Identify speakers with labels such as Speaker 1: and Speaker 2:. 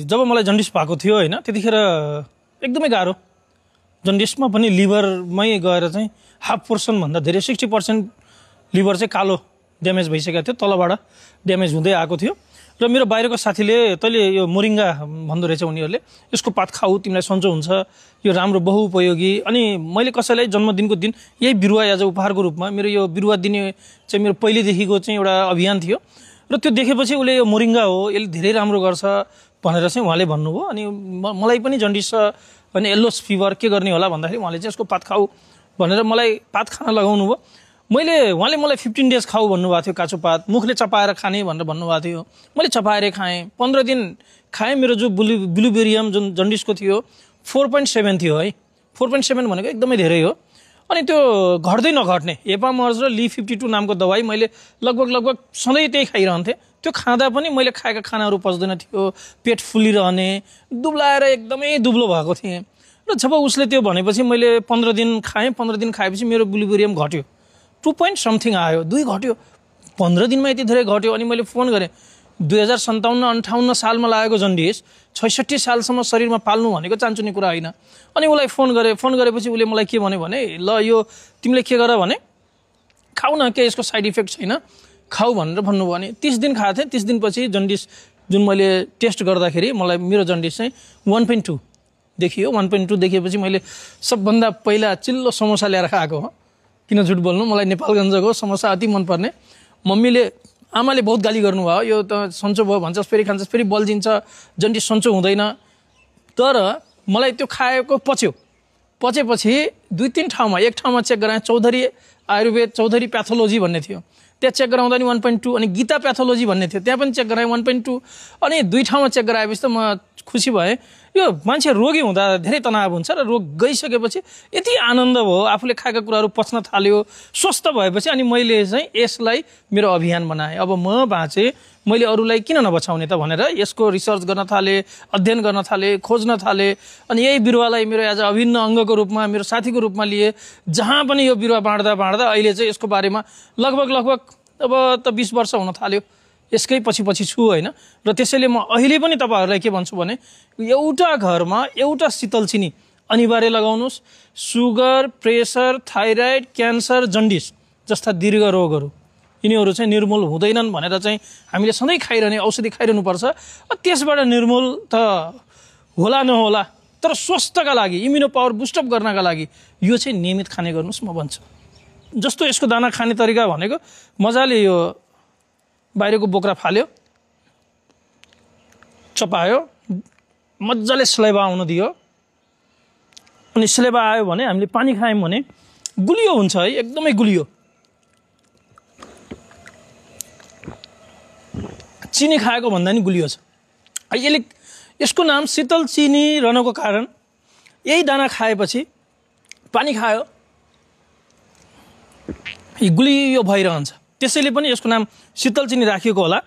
Speaker 1: जब मलाई जन्डिस भएको थियो हैन त्यतिखेर एकदमै गाह्रो जन्डिसमा पनि लिभरमै गएर चाहिँ हाफ पोर्सन भन्दा धेरै 60% लिभर चाहिँ कालो ड्यामेज भइसकेको थियो तलबाट ड्यामेज हुँदै आएको थियो र मेरो बाहिरको साथीले तैले यो मोरिङ्गा भन्दो रहेछ उनीहरुले यसको पात खाऊ तिमीलाई सन्चो हुन्छ यो राम्रो बहुउपयोगी अनि मैले कसैलाई जन्मदिनको दिन यही बिरुवा एज उपहारको रूपमा मेरो यो बिरुवा दिने चाहिँ मेरो पहिलेदेखिको चाहिँ एउटा अभियान थियो र त्यो देखेपछि उले यो मोरिङ्गा हो यसले धेरै राम्रो गर्छ भनेर चाहिँ उहाँले भन्नुभयो अनि मलाई पनि जन्डिस अनि येल्लो फिभर के गर्ने होला भन्दाखेरि उहाँले चाहिँ यसको पात खाऊ भनेर मलाई पात खान लगाउनु भयो उहाँले मलाई 15 डेज खाऊ भन्नुभएको थियो काचो पात मुखले चपाएर खाने भनेर भन्नुभएको थियो मैले चपाएर खाएँ 15 दिन खाएँ मेरो जो ब्लुबेरियम जुन जन्डिसको थियो 4.7 थियो है 4.7 भनेको एकदमै धेरै हो अनि त्यो घट्दै नघट्ने एपामर्ज र ली 52 नामको दबाई मैले लगभग सधैँ त्यही खाइरहन्थे त्यो खाँदा पनि मैले खाएका खानाहरू पच्दैन थियो पेट फुलिरहने दुब्लाएर एकदमै दुब्लो भएको थिएँ र जब उसले त्यो भनेपछि मैले 15 दिन खाएँ 15 दिन खाएपछि मेरो ब्लुबेरियम घट्यो 2 point something आयो 2 घट्यो 15 दिनमा यति धेरै घट्यो अनि मैले फोन गरेँ 2057-58 सालमा लागेको जन्डिस 66 सालसम्म शरीरमा पाल्नु भनेको चान्चुने कुरा हैन अनि उलाई फोन गरेपछि उले मलाई के भन्यो भने ल यो तिमीले के गर भने खाऊ न के यसको साइड इफेक्ट छैन खाऊ भनेर भन्नुभयो भने 30 दिन खाथे 30 दिनपछि जन्डिस जुन मैले टेस्ट गर्दाखेरि मलाई मेरो जन्डिस चाहिँ 1.2 देखियो 1.2 देखेपछि मैले सबभन्दा पहिला चिल्लो समोसा ल्याएर खाएको हो किन झुट बोल्नु मलाई नेपालगञ्जको समोसा अति मन पर्ने मम्मीले आमाले बहुत गाली गर्नुभयो यो त सन्चो भयो भन्छस् खान्छस् फेरि बल्झिन्छ जन्डिस सन्चो हुँदैन तर मलाई त्यो खाएको पचेपछि 2-3 ठाउँमा एक ठाउँमा चेक गराएँ चौधरी आयुर्वेद चौधरी प्याथोलोजी भन्ने थियो त्यहाँ चेक गराउँदा नि 1.2 अनि गीता प्याथोलोजी भन्ने थियो त्यहाँ पनि चेक गराएँ 1.2 अनि 2 ठाउँमा चेक गराएपछि त म खुसी भएँ यो मान्छे रोगी हुँदा धेरै तनाव हुन्छ र रोग गइसकेपछि यति आनन्द भयो आफूले खाएका कुराहरू पच्न थाल्यो स्वस्थ भएपछि अनि मैले चाहिँ यसलाई मेरो अभियान बनाएँ अब म बाँचे मैले अरूलाई किन नबचाउने त भनेर यसको रिसर्च गर्न थाले अध्ययन गर्न थाले खोज्न थाले अनि यही बिरुवालाई मेरो एज अभिन्न अंगको रूपमा मेरो साथीको रूपमा लिए जहाँ पनि यो बिरुवा बाँड्दा अहिले चाहिँ यसको बारेमा लगभग अब त 20 वर्ष हुन थाल्यो यसकै पछि छु हैन र त्यसैले म अहिले पनि तपाईहरुलाई के भन्छु भने एउटा घरमा एउटा शीतल चिनी अनिवार्य लगाउनुस् sugar pressure thyroid cancer jaundice जस्ता दीर्घ रोगहरू यिनीहरू चाहिँ निर्मूल हुँदैनन् भनेर चाहिँ हामीले सधैँ खाइरहने औषधि खाइरहनु पर्छ त्यसबाट निर्मूल त होला नहोला तर स्वास्थ्यका लागि इम्युनो पावर बुस्ट अप गर्नका लागि यो चाहिँ नियमित खाने गर्नुस् म भन्छु जस्तो यसको दाना खाने तरिका भनेको मजाले यो बाहिरको बोक्रा फाल्यो चपायो मजाले स्लेबा आउन दियो अनि स्लेबा आयो भने हामीले पानी खायौं भने गुलियो हुन्छ है एकदमै गुलियो चिनी खाएको भन्दा नि गुलियो छ यसको नाम शीतल चिनी रहनको कारण यही दाना खाएपछि पानी खायो गुलियो भइरहन्छ त्यसैले पनि यसको नाम शीतल चिनी राखिएको होला।